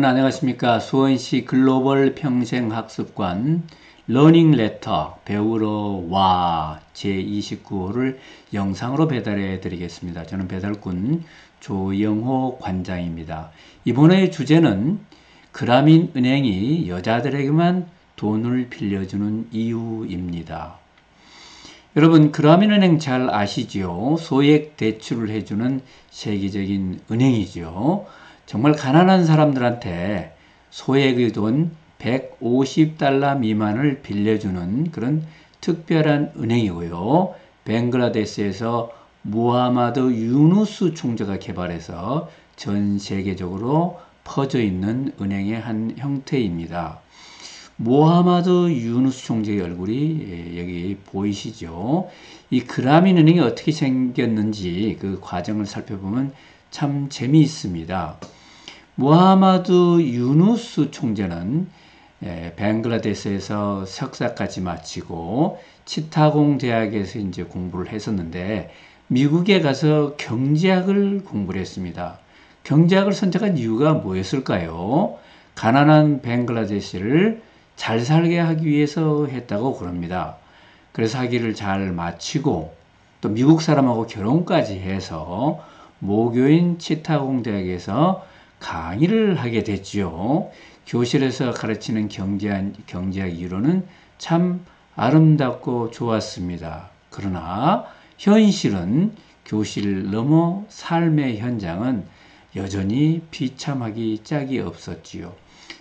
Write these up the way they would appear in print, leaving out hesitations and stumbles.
안녕하십니까. 수원시 글로벌 평생학습관 러닝 레터 배우러 와 제29호를 영상으로 배달해 드리겠습니다. 저는 배달꾼 조영호 관장입니다. 이번의 주제는 그라민은행이 여자들에게만 돈을 빌려주는 이유입니다. 여러분, 그라민은행 잘 아시지요? 소액 대출을 해주는 세계적인 은행이지요. 정말 가난한 사람들한테 소액의 돈 150달러 미만을 빌려주는 그런 특별한 은행이고요. 벵글라데시에서 무하마드 유누스 총재가 개발해서 전 세계적으로 퍼져 있는 은행의 한 형태입니다. 모하마드 유누스 총재의 얼굴이 여기 보이시죠? 이 그라민 은행이 어떻게 생겼는지 그 과정을 살펴보면 참 재미있습니다. 모하마드 유누스 총재는 벵글라데시에서 석사까지 마치고 치타공 대학에서 이제 공부를 했었는데 미국에 가서 경제학을 공부를 했습니다. 경제학을 선택한 이유가 뭐였을까요? 가난한 벵글라데시를 잘 살게 하기 위해서 했다고 그럽니다. 그래서 학위를 잘 마치고 또 미국 사람하고 결혼까지 해서 모교인 치타공 대학에서 강의를 하게 됐지요. 교실에서 가르치는 경제학 이론은 참 아름답고 좋았습니다. 그러나 현실은 교실 넘어 삶의 현장은 여전히 비참하기 짝이 없었지요.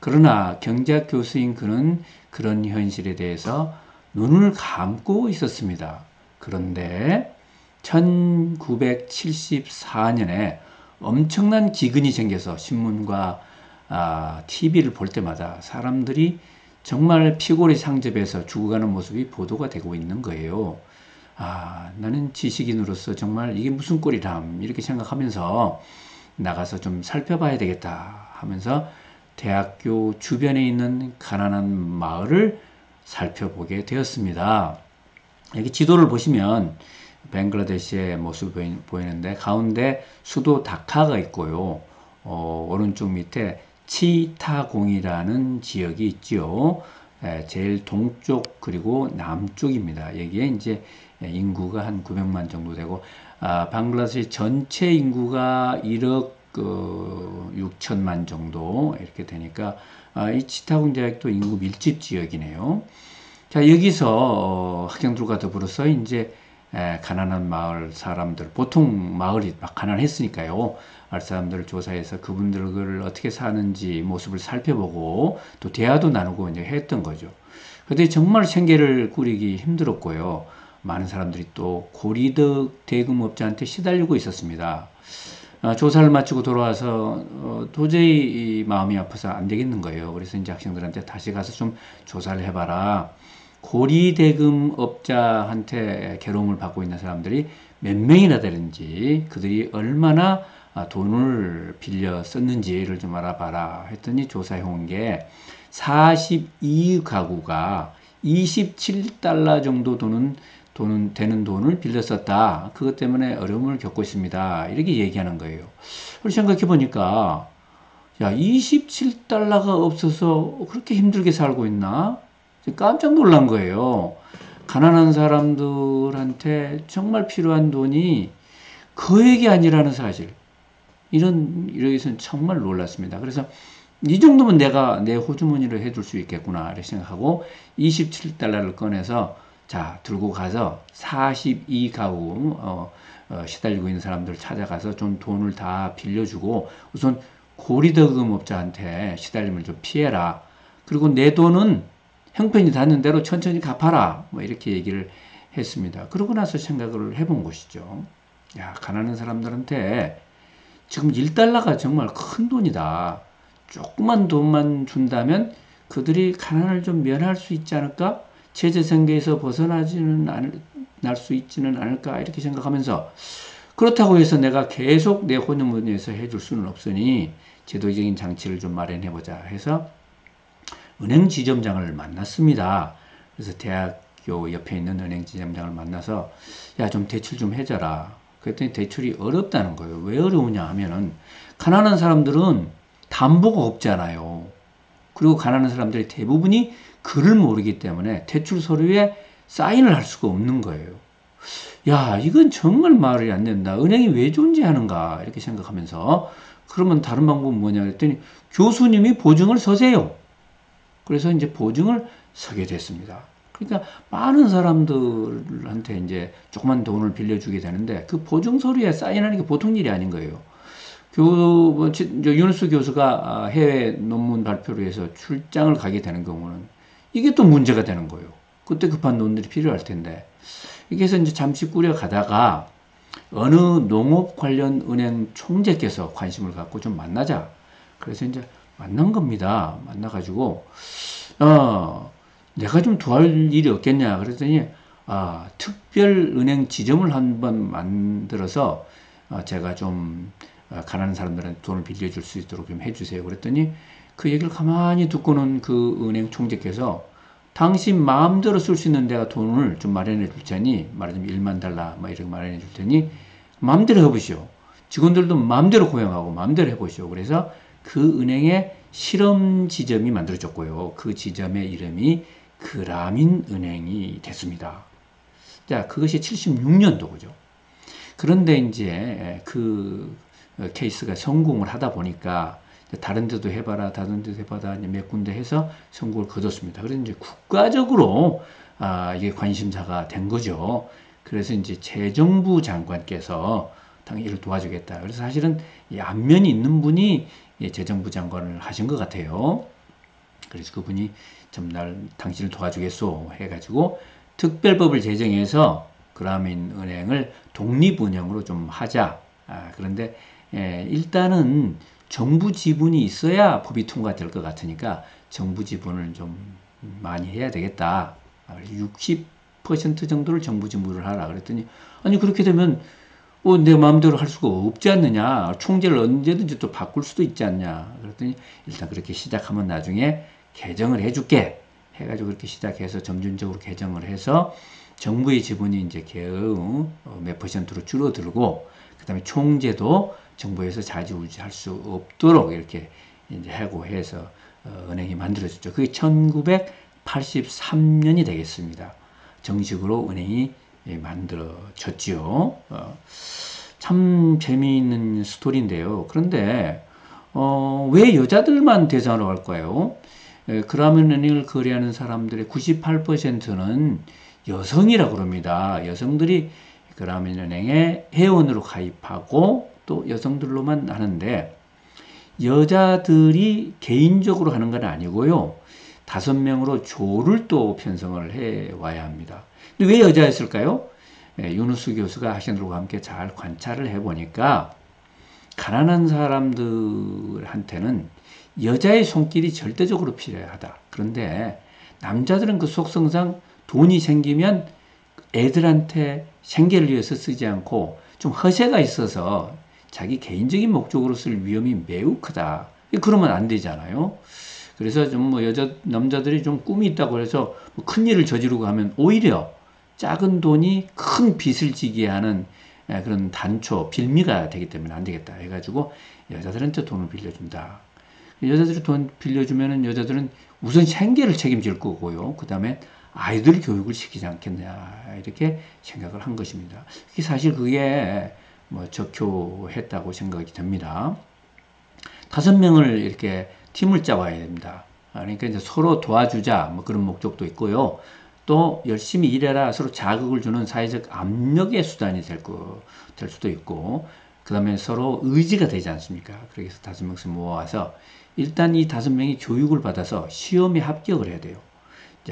그러나 경제학 교수인 그는 그런 현실에 대해서 눈을 감고 있었습니다. 그런데 1974년에 엄청난 기근이 생겨서 신문과 TV를 볼 때마다 사람들이 정말 피골이 상접해서 죽어가는 모습이 보도가 되고 있는 거예요. 나는 지식인으로서 정말 이게 무슨 꼴이람 이렇게 생각하면서 나가서 좀 살펴봐야 되겠다 하면서 대학교 주변에 있는 가난한 마을을 살펴보게 되었습니다. 여기 지도를 보시면 벵글라데시의 모습이 보이는데 가운데 수도 다카가 있고요. 오른쪽 밑에 치타공이라는 지역이 있죠. 제일 동쪽 그리고 남쪽입니다. 여기에 이제 인구가 한 900만 정도 되고 벵글라데시 전체 인구가 1억 6천만 정도 이렇게 되니까 이 치타공 대학도 인구 밀집 지역이네요. 자, 여기서 학생들과 더불어서 이제 가난한 마을 사람들, 보통 마을이 막 가난했으니까요. 마을 사람들을 조사해서 그분들을 어떻게 사는지 모습을 살펴보고 또 대화도 나누고 이제 했던 거죠. 근데 정말 생계를 꾸리기 힘들었고요. 많은 사람들이 또 고리덕 대금업자한테 시달리고 있었습니다. 조사를 마치고 돌아와서 도저히 마음이 아파서 안 되겠는 거예요. 그래서 이제 학생들한테 다시 가서 좀 조사를 해봐라. 고리대금업자한테 괴로움을 받고 있는 사람들이 몇 명이나 되는지 그들이 얼마나 돈을 빌려 썼는지를 좀 알아봐라 했더니 조사해 온 게 42가구가 27달러 정도 되는 돈을 빌려 썼다. 그것 때문에 어려움을 겪고 있습니다. 이렇게 얘기하는 거예요. 그걸 생각해 보니까 야, 27달러가 없어서 그렇게 힘들게 살고 있나? 깜짝 놀란 거예요. 가난한 사람들한테 정말 필요한 돈이 거액이 아니라는 사실. 이러기선 정말 놀랐습니다. 그래서 이 정도면 내가 내 호주머니를 해줄 수 있겠구나 이렇게 생각하고 27달러를 꺼내서 자 들고 가서 42가구 시달리고 있는 사람들 찾아가서 좀 돈을 다 빌려주고 우선 고리대금업자한테 시달림을 좀 피해라. 그리고 내 돈은 형편이 닿는 대로 천천히 갚아라. 뭐 이렇게 얘기를 했습니다. 그러고 나서 생각을 해본 것이죠. 야, 가난한 사람들한테 지금 1달러가 정말 큰 돈이다. 조그만 돈만 준다면 그들이 가난을 좀 면할 수 있지 않을까? 최저생계에서 벗어날 수 있지는 않을까? 이렇게 생각하면서 그렇다고 해서 내가 계속 내 호주머니에서 해줄 수는 없으니 제도적인 장치를 좀 마련해보자 해서 은행 지점장을 만났습니다. 그래서 대학교 옆에 있는 은행 지점장을 만나서 야, 좀 대출 좀 해줘라. 그랬더니 대출이 어렵다는 거예요. 왜 어려우냐 하면은 가난한 사람들은 담보가 없잖아요. 그리고 가난한 사람들이 대부분이 글을 모르기 때문에 대출 서류에 사인을 할 수가 없는 거예요. 야, 이건 정말 말이 안 된다. 은행이 왜 존재하는가? 이렇게 생각하면서 그러면 다른 방법은 뭐냐 그랬더니 교수님이 보증을 서세요. 그래서 이제 보증을 서게 됐습니다. 그러니까 많은 사람들한테 이제 조그만 돈을 빌려주게 되는데 그 보증 서류에 사인하는 게 보통 일이 아닌 거예요. 윤우수 교수가 해외 논문 발표를 해서 출장을 가게 되는 경우는 이게 또 문제가 되는 거예요. 그때 급한 돈들이 필요할 텐데. 이게 해서 이제 잠시 꾸려가다가 어느 농업 관련 은행 총재께서 관심을 갖고 좀 만나자. 그래서 이제 만난 겁니다. 만나가지고, 내가 좀 도와줄 일이 없겠냐. 그랬더니, 특별은행 지점을 한번 만들어서, 제가 좀, 가난한 사람들한테 돈을 빌려줄 수 있도록 좀 해주세요. 그랬더니, 그 얘기를 가만히 듣고는 그 은행 총재께서, 당신 마음대로 쓸 수 있는 데가 돈을 좀 마련해 줄 테니, 말하자면 1만 달러, 이렇게 마련해 줄 테니, 마음대로 해보시오. 직원들도 마음대로 고용하고, 마음대로 해보시오. 그래서 그 은행의 실험 지점이 만들어졌고요. 그 지점의 이름이 그라민 은행이 됐습니다. 자, 그것이 76년도죠. 그런데 이제 그 케이스가 성공을 하다 보니까 다른 데도 해봐라, 다른 데도 해봐라, 몇 군데 해서 성공을 거뒀습니다. 그래서 이제 국가적으로 이게 관심사가 된 거죠. 그래서 이제 재정부 장관께서 당연히 도와주겠다. 그래서 사실은 이 안면이 있는 분이 재정부 장관을 하신 것 같아요. 그래서 그분이 좀 당신을 도와주겠소 해가지고 특별법을 제정해서 그라민 은행을 독립운영으로 좀 하자. 그런데 일단은 정부 지분이 있어야 법이 통과될 것 같으니까 정부 지분을 좀 많이 해야 되겠다. 60% 정도를 정부 지분을 하라 그랬더니 아니 그렇게 되면 내 마음대로 할 수가 없지 않느냐. 총재를 언제든지 또 바꿀 수도 있지 않냐. 그랬더니 일단 그렇게 시작하면 나중에 개정을 해줄게. 해가지고 그렇게 시작해서 점진적으로 개정을 해서 정부의 지분이 이제 겨우 몇 %로 줄어들고 그 다음에 총재도 정부에서 좌지우지할 수 없도록 이렇게 이제 하고 해서 은행이 만들어졌죠. 그게 1983년이 되겠습니다. 정식으로 은행이 만들어졌지요. 참 재미있는 스토리인데요. 그런데 왜 여자들만 대상으로 할까요? 그라민 은행을 거래하는 사람들의 98%는 여성이라고 그럽니다. 여성들이 그라민 은행에 회원으로 가입하고 또 여성들로만 하는데 여자들이 개인적으로 하는 건 아니고요. 5명으로 조를 또 편성을 해 와야 합니다. 근데 왜 여자였을까요? 윤우수 교수가 하신 들과 함께 잘 관찰을 해보니까 가난한 사람들한테는 여자의 손길이 절대적으로 필요하다. 그런데 남자들은 그 속성상 돈이 생기면 애들한테 생계를 위해서 쓰지 않고 좀 허세가 있어서 자기 개인적인 목적으로 쓸 위험이 매우 크다. 그러면 안 되잖아요. 그래서 좀 남자들이 좀 꿈이 있다고 해서 큰 일을 저지르고 하면 오히려 작은 돈이 큰 빚을 지게 하는 그런 단초, 빌미가 되기 때문에 안 되겠다 해가지고 여자들한테 돈을 빌려준다. 여자들이 돈 빌려주면은 여자들은 우선 생계를 책임질 거고요. 그 다음에 아이들 교육을 시키지 않겠냐 이렇게 생각을 한 것입니다. 사실 그게 적효했다고 생각이 됩니다. 5명을 이렇게 팀을 짜와야 됩니다. 그러니까 이제 서로 도와주자 그런 목적도 있고요. 또 열심히 일해라 서로 자극을 주는 사회적 압력의 수단이 될 수도 있고 그 다음에 서로 의지가 되지 않습니까? 그래서 5명씩 모아서 일단 이 5명이 교육을 받아서 시험에 합격을 해야 돼요.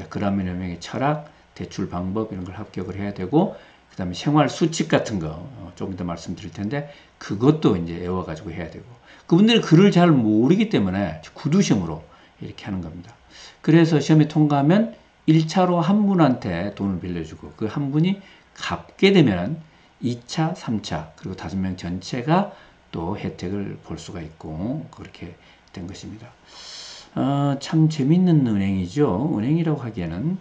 그라민 은행의 철학, 대출 방법 이런 걸 합격을 해야 되고 그 다음에 생활 수칙 같은 거 조금 더 말씀드릴 텐데 그것도 이제 외워가지고 해야 되고 그분들이 글을 잘 모르기 때문에 구두심으로 이렇게 하는 겁니다. 그래서 시험에 통과하면 1차로 한 분한테 돈을 빌려주고 그 한 분이 갚게 되면 2차, 3차 그리고 5명 전체가 또 혜택을 볼 수가 있고 그렇게 된 것입니다. 참 재밌는 은행이죠. 은행이라고 하기에는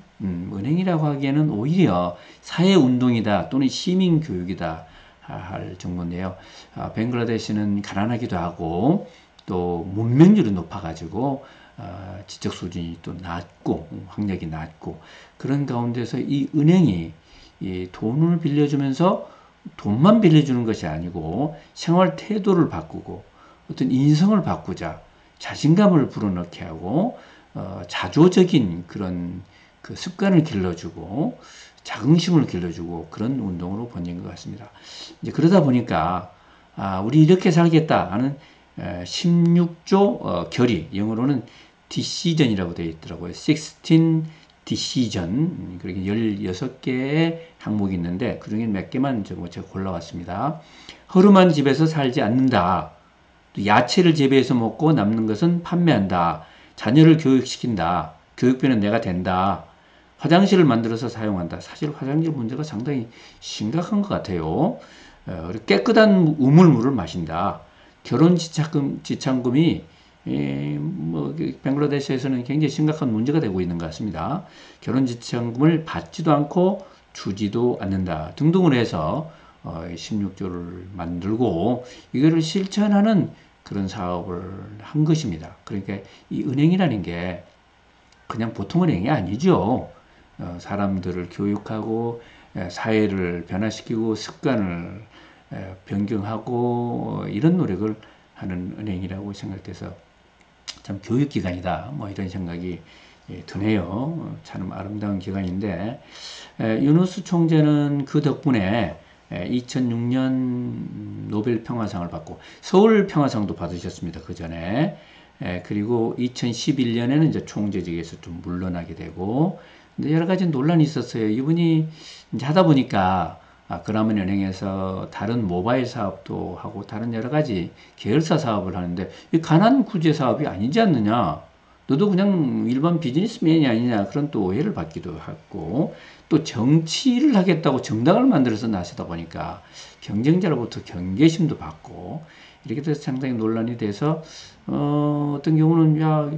오히려 사회운동이다 또는 시민교육이다 할 정도인데요. 벵글라데시는 가난하기도 하고 또 문명률이 높아가지고 지적 수준이 또 낮고 학력이 낮고 그런 가운데서 이 은행이 이 돈을 빌려주면서 돈만 빌려주는 것이 아니고 생활 태도를 바꾸고 어떤 인성을 바꾸자 자신감을 불어넣게 하고 자조적인 그런 그 습관을 길러주고 자긍심을 길러주고 그런 운동으로 번진 것 같습니다. 이제 그러다 보니까 우리 이렇게 살겠다 하는 16조 결의, 영어로는 decision이라고 되어 있더라고요. 16 decision, 그렇게 16개의 항목이 있는데 그 중에 몇 개만 제가 골라왔습니다. 허름한 집에서 살지 않는다. 또 야채를 재배해서 먹고 남는 것은 판매한다. 자녀를 교육시킨다. 교육비는 내가 댄다. 화장실을 만들어서 사용한다. 사실 화장실 문제가 상당히 심각한 것 같아요. 깨끗한 우물물을 마신다. 결혼 지참금이 벵글라데시에서는 굉장히 심각한 문제가 되고 있는 것 같습니다. 결혼 지참금을 받지도 않고 주지도 않는다 등등을 해서 16조를 만들고 이거를 실천하는 그런 사업을 한 것입니다. 그러니까 이 은행이라는 게 그냥 보통 은행이 아니죠. 사람들을 교육하고 사회를 변화시키고 습관을 변경하고 이런 노력을 하는 은행이라고 생각돼서 참 교육기관이다 뭐 이런 생각이 드네요. 참 아름다운 기관인데 유누스 총재는 그 덕분에 2006년 노벨 평화상을 받고 서울 평화상도 받으셨습니다. 그 전에 그리고 2011년에는 이제 총재직에서 좀 물러나게 되고 근데 여러 가지 논란이 있었어요. 이분이 이제 하다 보니까 그라민 은행에서 다른 모바일 사업도 하고 다른 여러 가지 계열사 사업을 하는데 이 가난 구제 사업이 아니지 않느냐? 너도 그냥 일반 비즈니스맨이 아니냐? 그런 또 오해를 받기도 하고 또 정치를 하겠다고 정당을 만들어서 나서다 보니까 경쟁자로부터 경계심도 받고 이렇게 돼서 상당히 논란이 돼서 어떤 경우는 야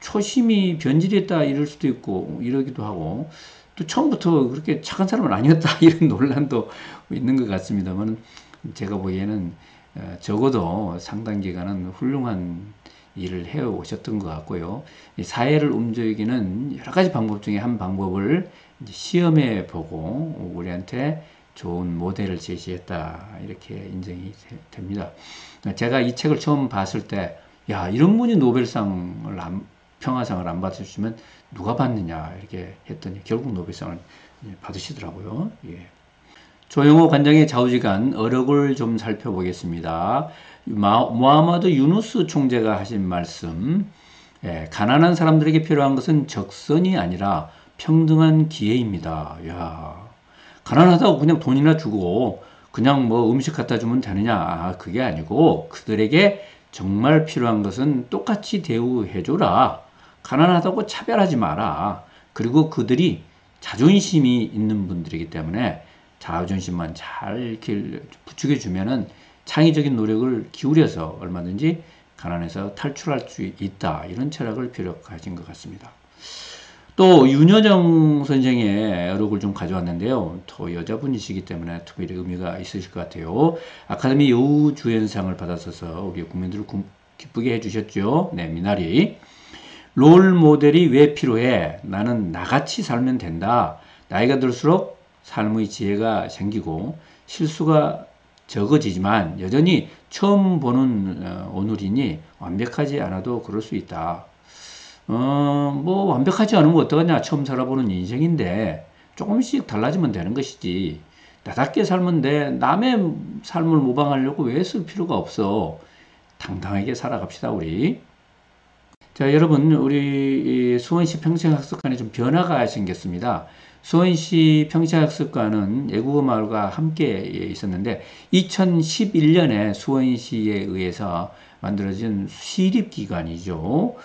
초심이 변질했다 이럴 수도 있고 이러기도 하고 또 처음부터 그렇게 착한 사람은 아니었다 이런 논란도 있는 것 같습니다만 제가 보기에는 적어도 상당 기간은 훌륭한 일을 해오셨던 것 같고요. 사회를 움직이는 여러 가지 방법 중에 한 방법을 시험해 보고 우리한테 좋은 모델을 제시했다 이렇게 인정이 됩니다. 제가 이 책을 처음 봤을 때 야 이런 분이 노벨상을 평화상을 안 받으시면 누가 받느냐 이렇게 했더니 결국 노벨상을 받으시더라고요. 예. 조영호 관장의 좌우지간 어록을 좀 살펴보겠습니다. 무하마드 유누스 총재가 하신 말씀, 가난한 사람들에게 필요한 것은 적선이 아니라 평등한 기회입니다. 야, 가난하다고 그냥 돈이나 주고 그냥 뭐 음식 갖다 주면 되느냐? 그게 아니고 그들에게 정말 필요한 것은 똑같이 대우해줘라. 가난하다고 차별하지 마라. 그리고 그들이 자존심이 있는 분들이기 때문에 자존심만 잘 이렇게 부추겨주면은 창의적인 노력을 기울여서 얼마든지 가난에서 탈출할 수 있다. 이런 철학을 표력하신 것 같습니다. 또 윤여정 선생의 어록을 좀 가져왔는데요. 또 여자분이시기 때문에 특별히 의미가 있으실 것 같아요. 아카데미 여우주연상을 받았어서 우리 국민들을 기쁘게 해주셨죠. 네, 미나리. 롤 모델이 왜 필요해? 나는 나같이 살면 된다. 나이가 들수록 삶의 지혜가 생기고 실수가 적어지지만 여전히 처음 보는 오늘이니 완벽하지 않아도 그럴 수 있다. 뭐 완벽하지 않으면 어떡하냐. 처음 살아보는 인생인데 조금씩 달라지면 되는 것이지. 나답게 살면 돼. 남의 삶을 모방하려고 왜 쓸 필요가 없어. 당당하게 살아갑시다 우리. 자, 여러분 우리 수원시 평생학습관에 좀 변화가 생겼습니다. 수원시 평생학습관은 애국어 마을과 함께 있었는데 2011년에 수원시에 의해서 만들어진 시립기관이죠.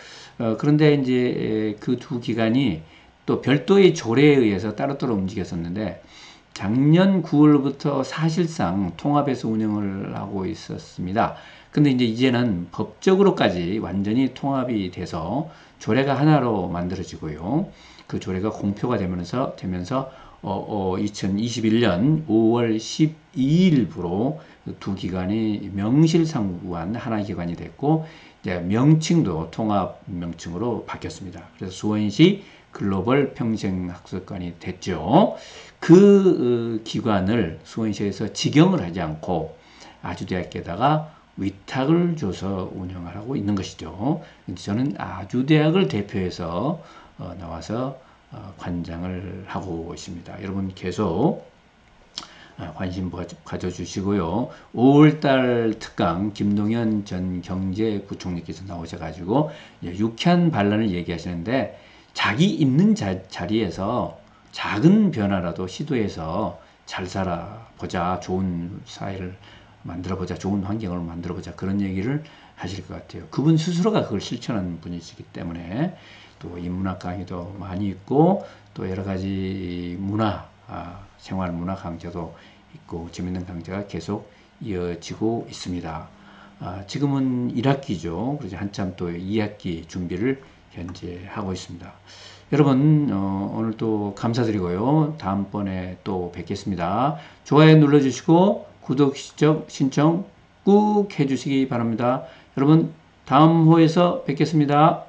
그런데 이제 그 두 기관이 또 별도의 조례에 의해서 따로따로 움직였었는데 작년 9월부터 사실상 통합해서 운영을 하고 있었습니다. 근데 이제는 법적으로까지 완전히 통합이 돼서 조례가 하나로 만들어지고요. 그 조례가 공표가 되면서 2021년 5월 12일부로 두 기관이 명실상부한 하나의 기관이 됐고 이제 명칭도 통합 명칭으로 바뀌었습니다. 그래서 수원시 글로벌 평생학습관이 됐죠. 그 기관을 수원시에서 직영을 하지 않고 아주대학교에다가 위탁을 줘서 운영을 하고 있는 것이죠. 저는 아주대학을 대표해서 나와서 관장을 하고 있습니다. 여러분 계속 관심 가져주시고요. 5월달 특강 김동연 전 경제부총리께서 나오셔가지고 유쾌한 반란을 얘기하시는데 자기 있는 자리에서 작은 변화라도 시도해서 잘 살아보자, 좋은 사회를 만들어보자, 좋은 환경을 만들어보자, 그런 얘기를 하실 것 같아요. 그분 스스로가 그걸 실천하는 분이시기 때문에 또 인문학 강의도 많이 있고 또 여러 가지 생활 문화 강좌도 있고 재밌는 강좌가 계속 이어지고 있습니다. 지금은 1학기죠. 그래서 한참 또 2학기 준비를 현재 하고 있습니다. 여러분 오늘 또 감사드리고요. 다음번에 또 뵙겠습니다. 좋아요 눌러주시고 구독 신청 꾹 해주시기 바랍니다. 여러분 다음 호에서 뵙겠습니다.